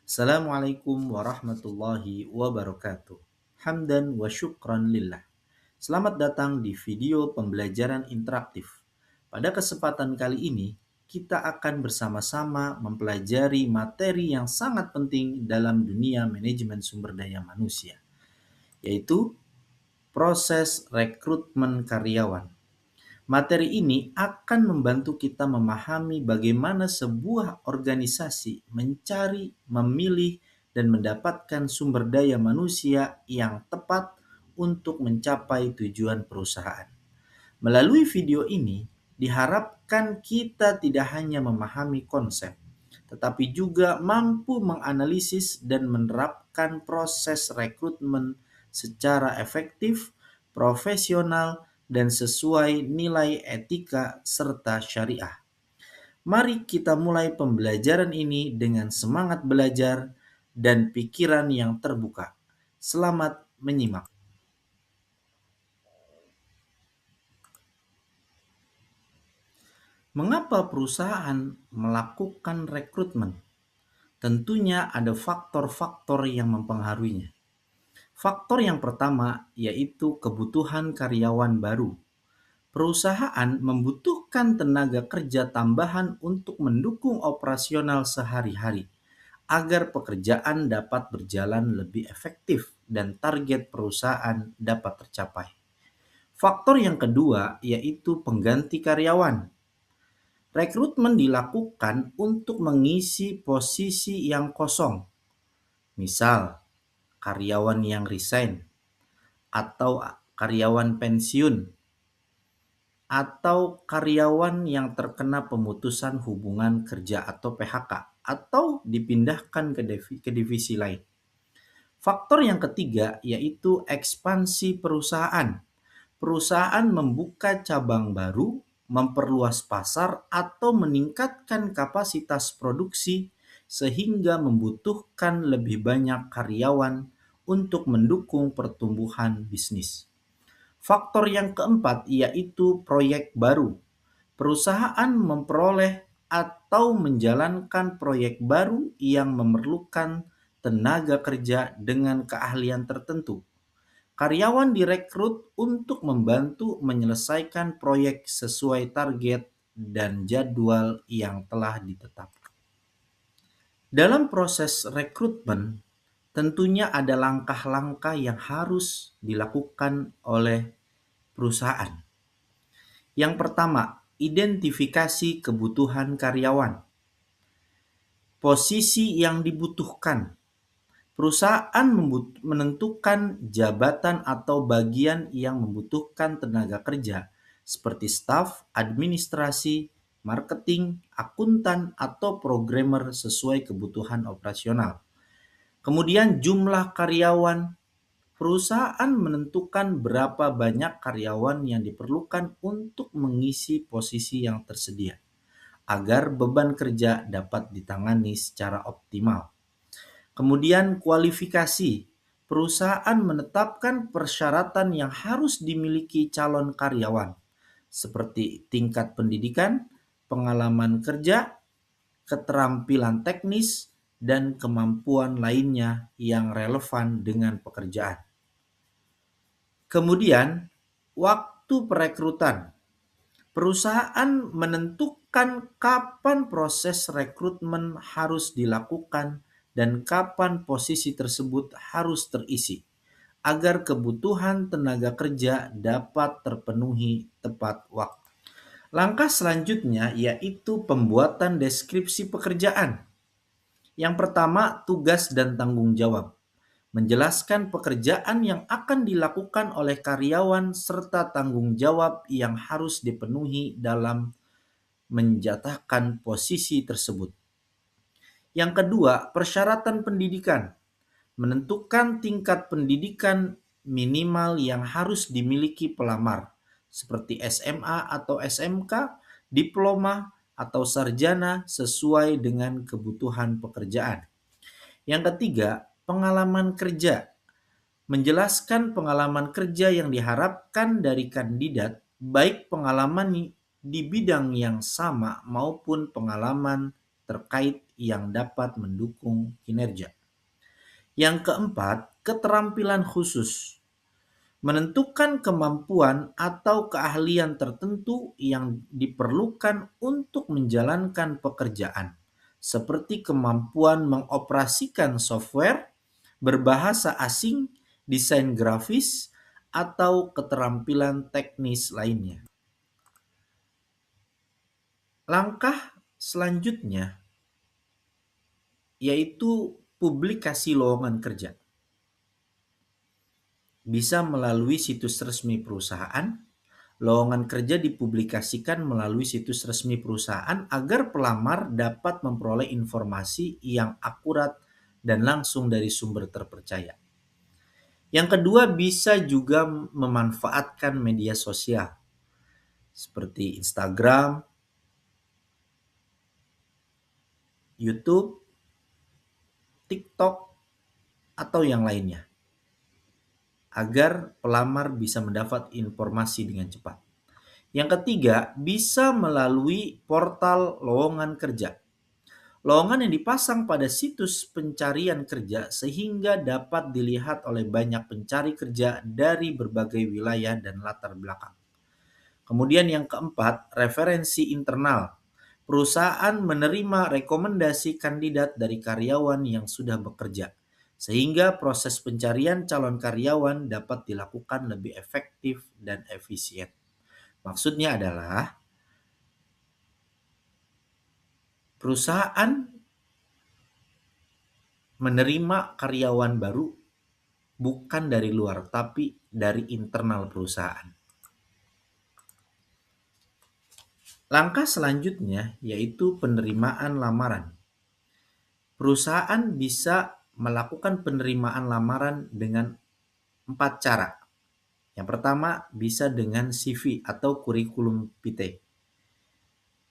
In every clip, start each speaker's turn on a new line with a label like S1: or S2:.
S1: Assalamualaikum warahmatullahi wabarakatuh. Hamdan wa syukran lillah. Selamat datang di video pembelajaran interaktif. Pada kesempatan kali ini, kita akan bersama-sama mempelajari materi yang sangat penting dalam dunia manajemen sumber daya manusia, yaitu proses rekrutmen karyawan. Materi ini akan membantu kita memahami bagaimana sebuah organisasi mencari, memilih, dan mendapatkan sumber daya manusia yang tepat untuk mencapai tujuan perusahaan. Melalui video ini, diharapkan kita tidak hanya memahami konsep, tetapi juga mampu menganalisis dan menerapkan proses rekrutmen secara efektif, profesional, dan sesuai nilai etika serta syariah. Mari kita mulai pembelajaran ini dengan semangat belajar dan pikiran yang terbuka. Selamat menyimak. Mengapa perusahaan melakukan rekrutmen? Tentunya ada faktor-faktor yang mempengaruhinya. Faktor yang pertama yaitu kebutuhan karyawan baru. Perusahaan membutuhkan tenaga kerja tambahan untuk mendukung operasional sehari-hari agar pekerjaan dapat berjalan lebih efektif dan target perusahaan dapat tercapai. Faktor yang kedua yaitu pengganti karyawan. Rekrutmen dilakukan untuk mengisi posisi yang kosong, misal karyawan yang resign, atau karyawan pensiun, atau karyawan yang terkena pemutusan hubungan kerja atau PHK, atau dipindahkan ke divisi lain. Faktor yang ketiga yaitu ekspansi perusahaan. Perusahaan membuka cabang baru, memperluas pasar, atau meningkatkan kapasitas produksi sehingga membutuhkan lebih banyak karyawan untuk mendukung pertumbuhan bisnis. Faktor yang keempat yaitu proyek baru. Perusahaan memperoleh atau menjalankan proyek baru yang memerlukan tenaga kerja dengan keahlian tertentu. Karyawan direkrut untuk membantu menyelesaikan proyek sesuai target dan jadwal yang telah ditetapkan. Dalam proses rekrutmen, tentunya ada langkah-langkah yang harus dilakukan oleh perusahaan. Yang pertama, identifikasi kebutuhan karyawan. Posisi yang dibutuhkan. Perusahaan menentukan jabatan atau bagian yang membutuhkan tenaga kerja, seperti staf, administrasi, marketing, akuntan, atau programmer sesuai kebutuhan operasional. Kemudian jumlah karyawan. Perusahaan menentukan berapa banyak karyawan yang diperlukan untuk mengisi posisi yang tersedia, agar beban kerja dapat ditangani secara optimal. Kemudian kualifikasi. Perusahaan menetapkan persyaratan yang harus dimiliki calon karyawan, seperti tingkat pendidikan, pengalaman kerja, keterampilan teknis, dan kemampuan lainnya yang relevan dengan pekerjaan. Kemudian, waktu perekrutan. Perusahaan menentukan kapan proses rekrutmen harus dilakukan dan kapan posisi tersebut harus terisi, agar kebutuhan tenaga kerja dapat terpenuhi tepat waktu. Langkah selanjutnya yaitu pembuatan deskripsi pekerjaan. Yang pertama, tugas dan tanggung jawab. Menjelaskan pekerjaan yang akan dilakukan oleh karyawan serta tanggung jawab yang harus dipenuhi dalam menjatahkan posisi tersebut. Yang kedua, persyaratan pendidikan. Menentukan tingkat pendidikan minimal yang harus dimiliki pelamar, seperti SMA atau SMK, diploma, atau sarjana sesuai dengan kebutuhan pekerjaan. Yang ketiga, pengalaman kerja. Menjelaskan pengalaman kerja yang diharapkan dari kandidat, baik pengalaman di bidang yang sama maupun pengalaman terkait yang dapat mendukung kinerja. Yang keempat, keterampilan khusus. Menentukan kemampuan atau keahlian tertentu yang diperlukan untuk menjalankan pekerjaan, seperti kemampuan mengoperasikan software, berbahasa asing, desain grafis, atau keterampilan teknis lainnya. Langkah selanjutnya yaitu publikasi lowongan kerja. Bisa melalui situs resmi perusahaan. Lowongan kerja dipublikasikan melalui situs resmi perusahaan agar pelamar dapat memperoleh informasi yang akurat dan langsung dari sumber terpercaya. Yang kedua, bisa juga memanfaatkan media sosial seperti Instagram, YouTube, TikTok, atau yang lainnya, agar pelamar bisa mendapat informasi dengan cepat. Yang ketiga, bisa melalui portal lowongan kerja. Lowongan yang dipasang pada situs pencarian kerja sehingga dapat dilihat oleh banyak pencari kerja dari berbagai wilayah dan latar belakang. Kemudian yang keempat, referensi internal. Perusahaan menerima rekomendasi kandidat dari karyawan yang sudah bekerja, sehingga proses pencarian calon karyawan dapat dilakukan lebih efektif dan efisien. Maksudnya adalah perusahaan menerima karyawan baru bukan dari luar, tapi dari internal perusahaan. Langkah selanjutnya yaitu penerimaan lamaran. Perusahaan bisa melakukan penerimaan lamaran dengan 4 cara. Yang pertama, bisa dengan CV atau kurikulum vitae.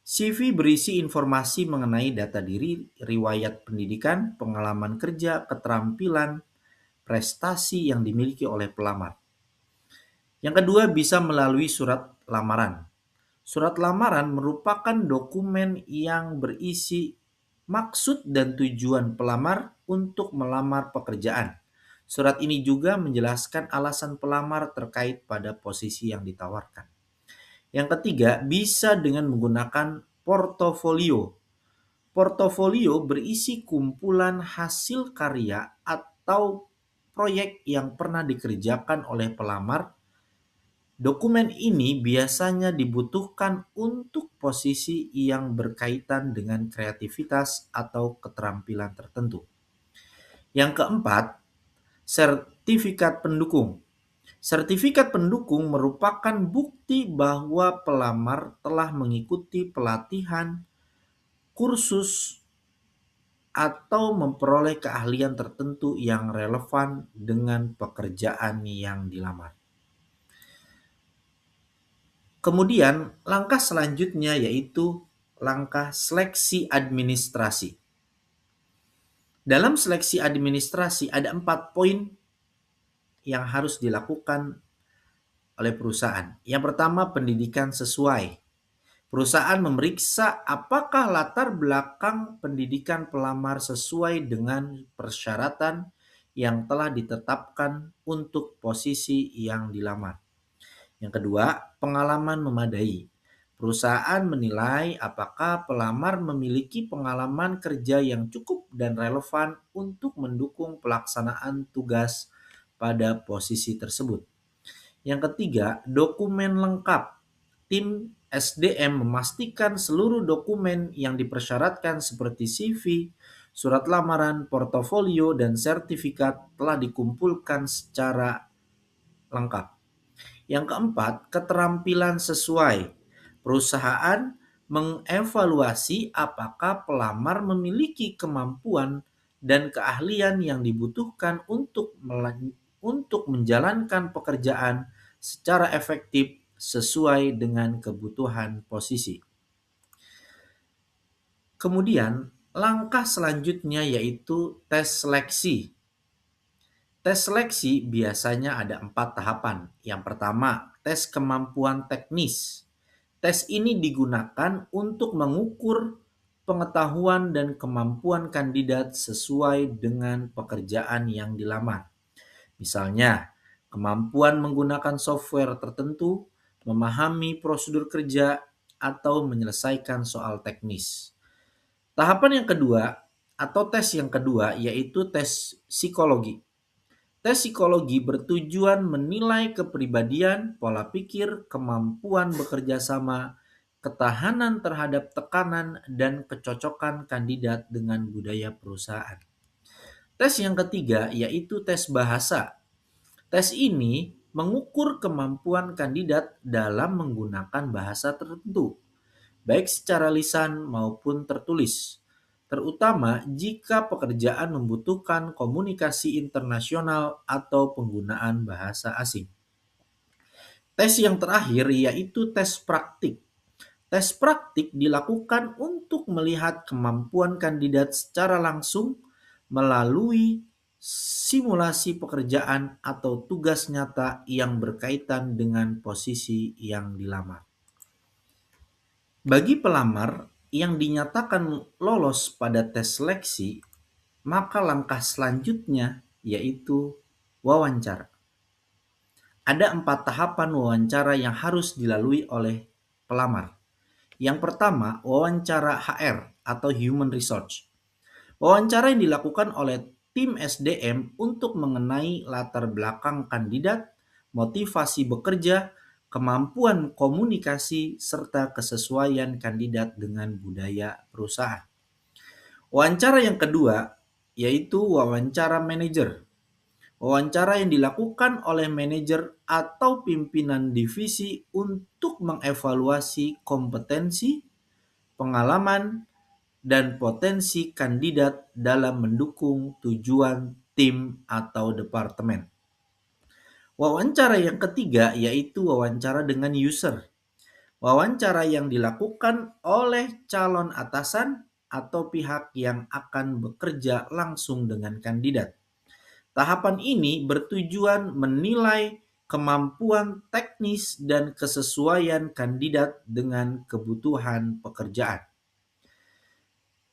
S1: CV berisi informasi mengenai data diri, riwayat pendidikan, pengalaman kerja, keterampilan, prestasi yang dimiliki oleh pelamar. Yang kedua, bisa melalui surat lamaran. Surat lamaran merupakan dokumen yang berisi maksud dan tujuan pelamar untuk melamar pekerjaan. Surat ini juga menjelaskan alasan pelamar terkait pada posisi yang ditawarkan. Yang ketiga, bisa dengan menggunakan portofolio. Portofolio berisi kumpulan hasil karya atau proyek yang pernah dikerjakan oleh pelamar. Dokumen ini biasanya dibutuhkan untuk posisi yang berkaitan dengan kreativitas atau keterampilan tertentu. Yang keempat, sertifikat pendukung. Sertifikat pendukung merupakan bukti bahwa pelamar telah mengikuti pelatihan, kursus, atau memperoleh keahlian tertentu yang relevan dengan pekerjaan yang dilamar. Kemudian langkah selanjutnya yaitu langkah seleksi administrasi. Dalam seleksi administrasi ada 4 poin yang harus dilakukan oleh perusahaan. Yang pertama, pendidikan sesuai. Perusahaan memeriksa apakah latar belakang pendidikan pelamar sesuai dengan persyaratan yang telah ditetapkan untuk posisi yang dilamar. Yang kedua, pengalaman memadai. Perusahaan menilai apakah pelamar memiliki pengalaman kerja yang cukup dan relevan untuk mendukung pelaksanaan tugas pada posisi tersebut. Yang ketiga, dokumen lengkap. Tim SDM memastikan seluruh dokumen yang dipersyaratkan seperti CV, surat lamaran, portofolio, dan sertifikat telah dikumpulkan secara lengkap. Yang keempat, keterampilan sesuai. Perusahaan mengevaluasi apakah pelamar memiliki kemampuan dan keahlian yang dibutuhkan untuk menjalankan pekerjaan secara efektif sesuai dengan kebutuhan posisi. Kemudian, langkah selanjutnya yaitu tes seleksi. Tes seleksi biasanya ada 4 tahapan. Yang pertama, tes kemampuan teknis. Tes ini digunakan untuk mengukur pengetahuan dan kemampuan kandidat sesuai dengan pekerjaan yang dilamar. Misalnya, kemampuan menggunakan software tertentu, memahami prosedur kerja, atau menyelesaikan soal teknis. Tahapan yang kedua atau tes yang kedua yaitu tes psikologi. Tes psikologi bertujuan menilai kepribadian, pola pikir, kemampuan bekerja sama, ketahanan terhadap tekanan, dan kecocokan kandidat dengan budaya perusahaan. Tes yang ketiga yaitu tes bahasa. Tes ini mengukur kemampuan kandidat dalam menggunakan bahasa tertentu, baik secara lisan maupun tertulis, terutama jika pekerjaan membutuhkan komunikasi internasional atau penggunaan bahasa asing. Tes yang terakhir yaitu tes praktik. Tes praktik dilakukan untuk melihat kemampuan kandidat secara langsung melalui simulasi pekerjaan atau tugas nyata yang berkaitan dengan posisi yang dilamar. Bagi pelamar yang dinyatakan lolos pada tes seleksi, maka langkah selanjutnya yaitu wawancara. Ada 4 tahapan wawancara yang harus dilalui oleh pelamar. Yang pertama, wawancara HR atau Human Resource. Wawancara yang dilakukan oleh tim SDM untuk mengenai latar belakang kandidat, motivasi bekerja, kemampuan komunikasi, serta kesesuaian kandidat dengan budaya perusahaan. Wawancara yang kedua yaitu wawancara manajer. Wawancara yang dilakukan oleh manajer atau pimpinan divisi untuk mengevaluasi kompetensi, pengalaman, dan potensi kandidat dalam mendukung tujuan tim atau departemen. Wawancara yang ketiga yaitu wawancara dengan user. Wawancara yang dilakukan oleh calon atasan atau pihak yang akan bekerja langsung dengan kandidat. Tahapan ini bertujuan menilai kemampuan teknis dan kesesuaian kandidat dengan kebutuhan pekerjaan.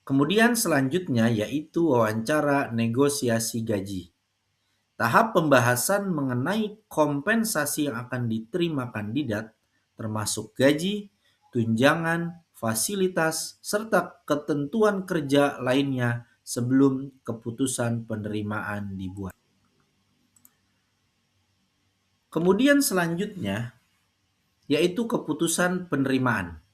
S1: Kemudian selanjutnya yaitu wawancara negosiasi gaji. Tahap pembahasan mengenai kompensasi yang akan diterima kandidat termasuk gaji, tunjangan, fasilitas, serta ketentuan kerja lainnya sebelum keputusan penerimaan dibuat. Kemudian selanjutnya yaitu keputusan penerimaan.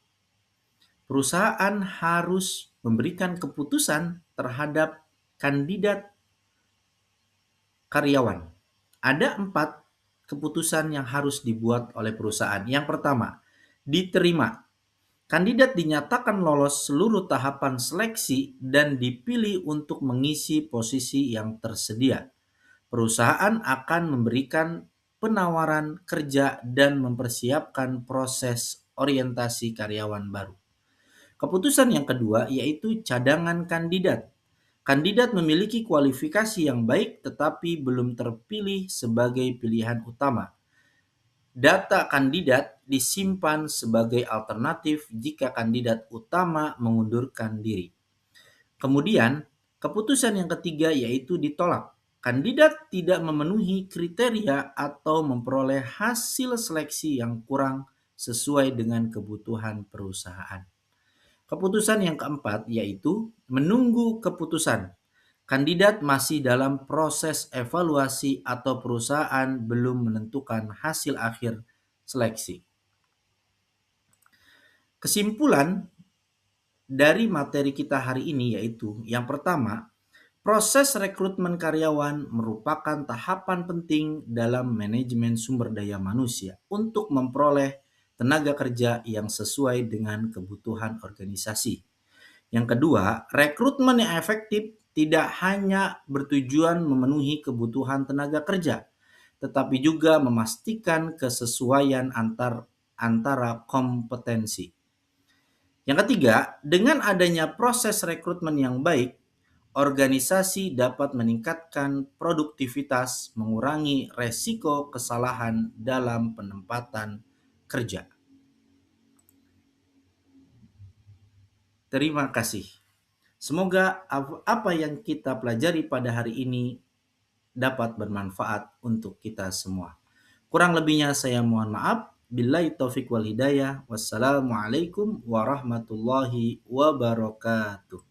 S1: Perusahaan harus memberikan keputusan terhadap kandidat karyawan. Ada 4 keputusan yang harus dibuat oleh perusahaan. Yang pertama, diterima. Kandidat dinyatakan lolos seluruh tahapan seleksi dan dipilih untuk mengisi posisi yang tersedia. Perusahaan akan memberikan penawaran kerja dan mempersiapkan proses orientasi karyawan baru. Keputusan yang kedua yaitu cadangan kandidat. Kandidat memiliki kualifikasi yang baik tetapi belum terpilih sebagai pilihan utama. Data kandidat disimpan sebagai alternatif jika kandidat utama mengundurkan diri. Kemudian, keputusan yang ketiga yaitu ditolak. Kandidat tidak memenuhi kriteria atau memperoleh hasil seleksi yang kurang sesuai dengan kebutuhan perusahaan. Keputusan yang keempat yaitu menunggu keputusan. Kandidat masih dalam proses evaluasi atau perusahaan belum menentukan hasil akhir seleksi. Kesimpulan dari materi kita hari ini yaitu yang pertama, proses rekrutmen karyawan merupakan tahapan penting dalam manajemen sumber daya manusia untuk memperoleh tenaga kerja yang sesuai dengan kebutuhan organisasi. Yang kedua, rekrutmen yang efektif tidak hanya bertujuan memenuhi kebutuhan tenaga kerja, tetapi juga memastikan kesesuaian antara kompetensi. Yang ketiga, dengan adanya proses rekrutmen yang baik, organisasi dapat meningkatkan produktivitas, mengurangi resiko kesalahan dalam penempatan kerja. Terima kasih. Semoga apa yang kita pelajari pada hari ini dapat bermanfaat untuk kita semua. Kurang lebihnya saya mohon maaf. Billahi taufik wal hidayah. Wassalamualaikum warahmatullahi wabarakatuh.